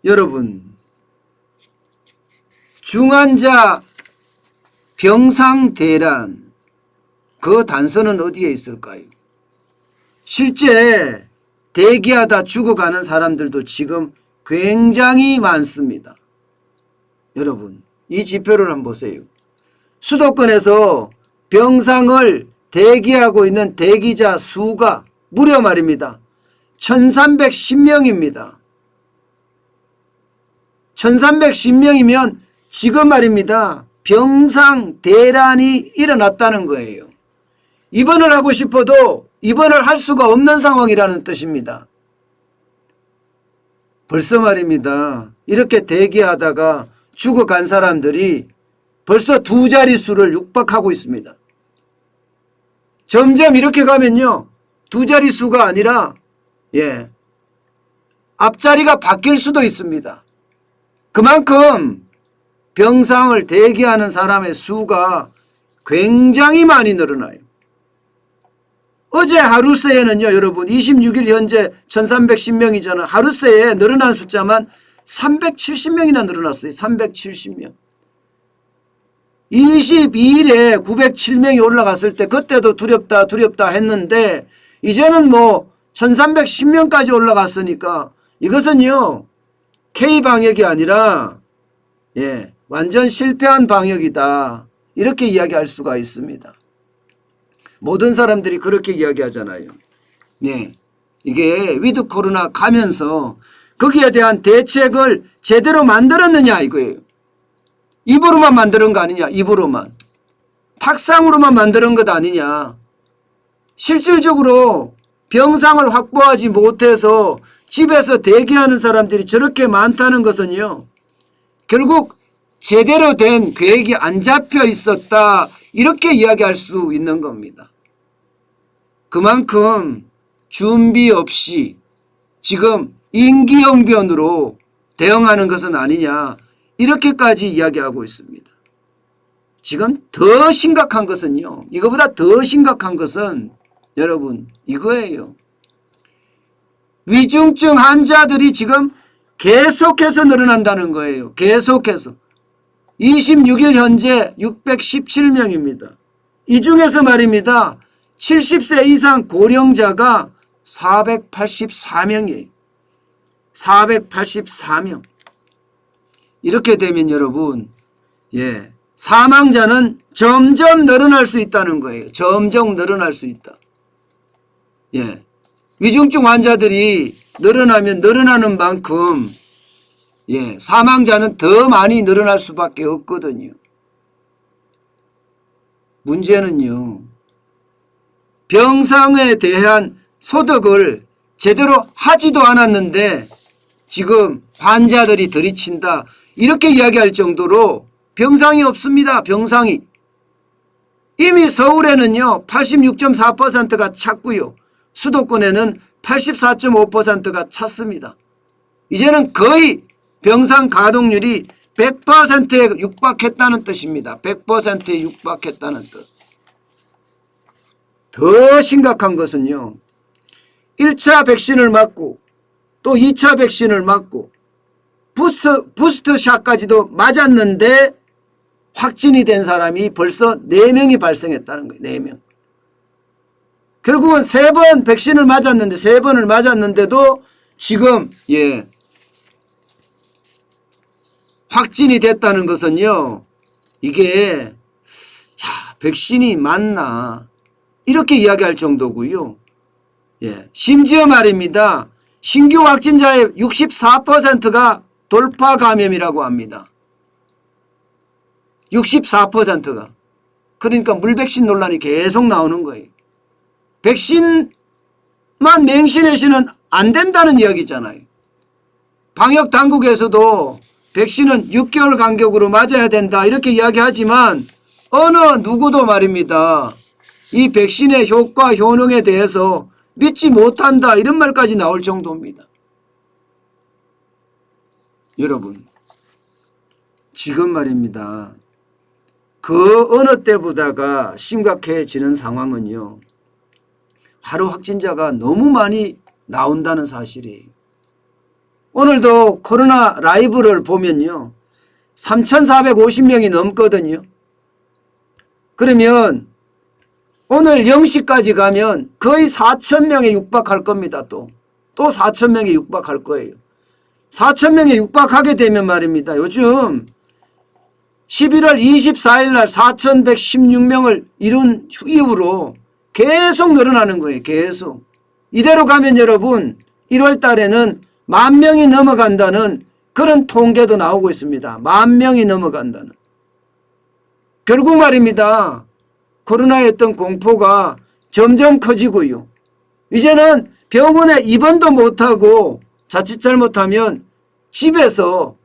여러분, 중환자 병상대란, 그 단서는 어디에 있을까요? 실제 대기하다 죽어가는 사람들도 지금 굉장히 많습니다. 여러분, 이 지표를 한번 보세요. 수도권에서 병상을 대기하고 있는 대기자 수가 무려 말입니다. 1310명입니다. 1310명이면 지금 말입니다. 병상 대란이 일어났다는 거예요. 입원을 하고 싶어도 입원을 할 수가 없는 상황이라는 뜻입니다. 벌써 말입니다. 이렇게 대기하다가 죽어간 사람들이 벌써 2자릿수를 육박하고 있습니다. 점점 이렇게 가면요, 2자릿수가 아니라 앞자리가 바뀔 수도 있습니다. 그만큼 병상을 대기하는 사람의 수가 굉장히 많이 늘어나요. 어제 하루새에는요, 여러분, 26일 현재 1310명이잖아. 하루새에 늘어난 숫자만 370명이나 늘어났어요. 370명. 22일에 907명이 올라갔을 때 그때도 두렵다 했는데 이제는 뭐 1310명까지 올라갔으니까 이것은요, K방역이 아니라 완전 실패한 방역이다, 이렇게 이야기할 수가 있습니다. 모든 사람들이 그렇게 이야기하잖아요. 이게 위드 코로나 가면서 거기에 대한 대책을 제대로 만들었느냐 이거예요. 입으로만 만드는 거 아니냐. 입으로만. 탁상으로만 만드는 것 아니냐. 실질적으로 병상을 확보하지 못해서 집에서 대기하는 사람들이 저렇게 많다는 것은요, 결국 제대로 된 계획이 안 잡혀 있었다, 이렇게 이야기할 수 있는 겁니다. 그만큼 준비 없이 지금 임기응변으로 대응하는 것은 아니냐, 이렇게까지 이야기하고 있습니다. 지금 더 심각한 것은요, 이거보다 더 심각한 것은 여러분 이거예요. 위중증 환자들이 지금 계속해서 늘어난다는 거예요. 계속해서. 26일 현재 617명입니다. 이 중에서 말입니다, 70세 이상 고령자가 484명이에요. 484명. 이렇게 되면 여러분, 사망자는 점점 늘어날 수 있다는 거예요. 점점 늘어날 수 있다. 위중증 환자들이 늘어나면 늘어나는 만큼 사망자는 더 많이 늘어날 수밖에 없거든요. 문제는요, 병상에 대한 소득을 제대로 하지도 않았는데 지금 환자들이 들이친다, 이렇게 이야기할 정도로 병상이 없습니다. 병상이. 이미 서울에는요 86.4%가 찼고요, 수도권에는 84.5%가 찼습니다. 이제는 거의 병상 가동률이 100%에 육박했다는 뜻입니다. 100%에 육박했다는 뜻. 더 심각한 것은요, 1차 백신을 맞고 또 2차 백신을 맞고 부스트샷까지도 맞았는데 확진이 된 사람이 벌써 4명이 발생했다는 거예요. 4명. 결국은 3번 백신을 맞았는데, 3번을 맞았는데도 지금 확진이 됐다는 것은요, 이게 백신이 맞나, 이렇게 이야기할 정도고요. 심지어 말입니다, 신규 확진자의 64%가 돌파 감염이라고 합니다. 64%가. 그러니까 물백신 논란이 계속 나오는 거예요. 백신만 맹신해서는 안 된다는 이야기잖아요. 방역 당국에서도 백신은 6개월 간격으로 맞아야 된다, 이렇게 이야기하지만 어느 누구도 말입니다, 이 백신의 효과 효능에 대해서 믿지 못한다, 이런 말까지 나올 정도입니다. 여러분, 지금 말입니다, 그 어느 때보다가 심각해지는 상황은요, 하루 확진자가 너무 많이 나온다는 사실이에요. 오늘도 코로나 라이브를 보면요. 3,450명이 넘거든요. 그러면 오늘 0시까지 가면 거의 4,000명에 육박할 겁니다. 또 4,000명에 육박할 거예요. 4,000명에 육박하게 되면 말입니다. 요즘 11월 24일 날 4,116명을 이룬 이후로 계속 늘어나는 거예요. 계속. 이대로 가면 여러분 1월 달에는 10,000명이 넘어간다는 그런 통계도 나오고 있습니다. 10,000명이 넘어간다는. 결국 말입니다. 코로나의 어떤 공포가 점점 커지고요. 이제는 병원에 입원도 못하고 자칫 잘못하면 집에서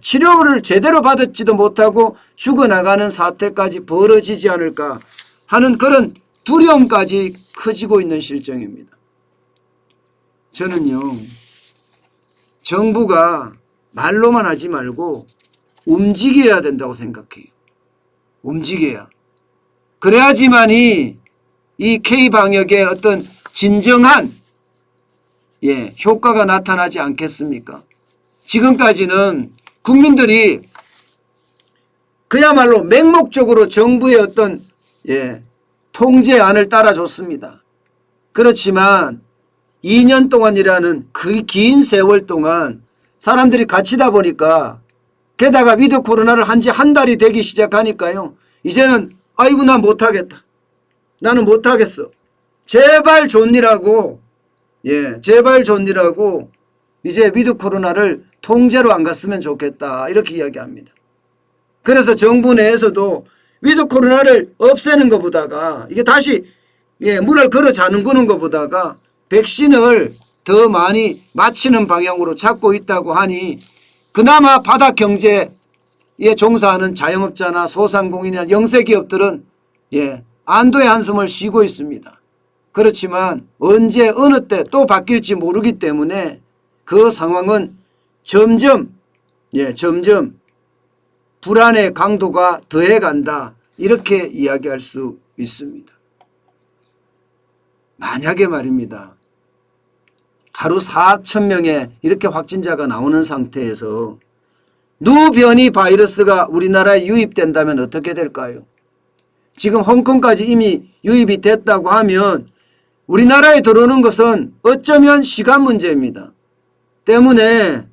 치료를 제대로 받았지도 못하고 죽어나가는 사태까지 벌어지지 않을까 하는 그런 두려움까지 커지고 있는 실정입니다. 저는요. 정부가 말로만 하지 말고 움직여야 된다고 생각해요. 움직여야. 그래야지만이 이 K방역의 어떤 진정한 효과가 나타나지 않겠습니까? 지금까지는 국민들이 그야말로 맹목적으로 정부의 어떤 통제안을 따라줬습니다. 그렇지만 2년 동안이라는 그 긴 세월 동안 사람들이 갇히다 보니까 게다가 위드 코로나를 한 지 한 달이 되기 시작하니까요. 이제는 아이고 나 못하겠다. 나는 못하겠어. 제발 존니라고 제발 존니라고 이제 위드 코로나를 통제로 안 갔으면 좋겠다. 이렇게 이야기합니다. 그래서 정부 내에서도 위드 코로나를 없애는 것보다가 이게 다시 문을 걸어 잠그는 것보다가 백신을 더 많이 맞히는 방향으로 잡고 있다고 하니 그나마 바닥 경제에 종사하는 자영업자나 소상공인이나 영세기업들은 안도의 한숨을 쉬고 있습니다. 그렇지만 언제 어느 때 또 바뀔지 모르기 때문에 그 상황은 점점 불안의 강도가 더해간다. 이렇게 이야기할 수 있습니다. 만약에 말입니다. 하루 4,000명의 이렇게 확진자가 나오는 상태에서 누변이 바이러스가 우리나라에 유입된다면 어떻게 될까요? 지금 홍콩까지 이미 유입이 됐다고 하면 우리나라에 들어오는 것은 어쩌면 시간 문제입니다. 때문에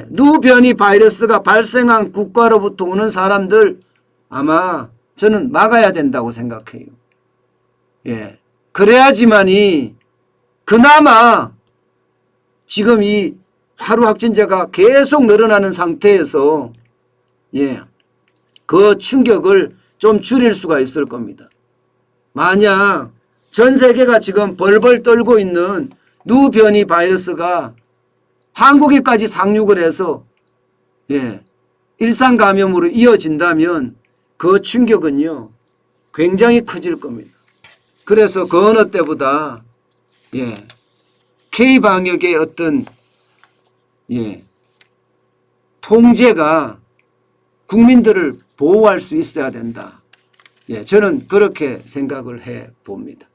누변이 바이러스가 발생한 국가로부터 오는 사람들 아마 저는 막아야 된다고 생각해요. 그래야지만이 그나마 지금 이 하루 확진자가 계속 늘어나는 상태에서 그 충격을 좀 줄일 수가 있을 겁니다. 만약 전 세계가 지금 벌벌 떨고 있는 누변이 바이러스가 한국에까지 상륙을 해서 일상 감염으로 이어진다면 그 충격은요 굉장히 커질 겁니다. 그래서 그 어느 때보다 K방역의 어떤 통제가 국민들을 보호할 수 있어야 된다. 저는 그렇게 생각을 해 봅니다.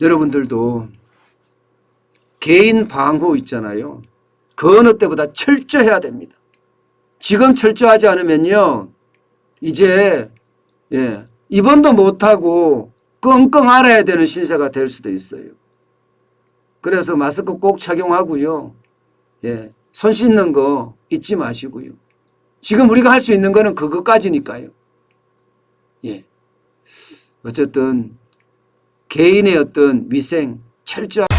여러분들도 개인 방호 있잖아요. 그 어느 때보다 철저해야 됩니다. 지금 철저하지 않으면요. 이제 입원도 못하고 끙끙 앓아야 되는 신세가 될 수도 있어요. 그래서 마스크 꼭 착용하고요. 손 씻는 거 잊지 마시고요. 지금 우리가 할 수 있는 거는 그것까지니까요. 어쨌든 개인의 어떤 위생 철저하게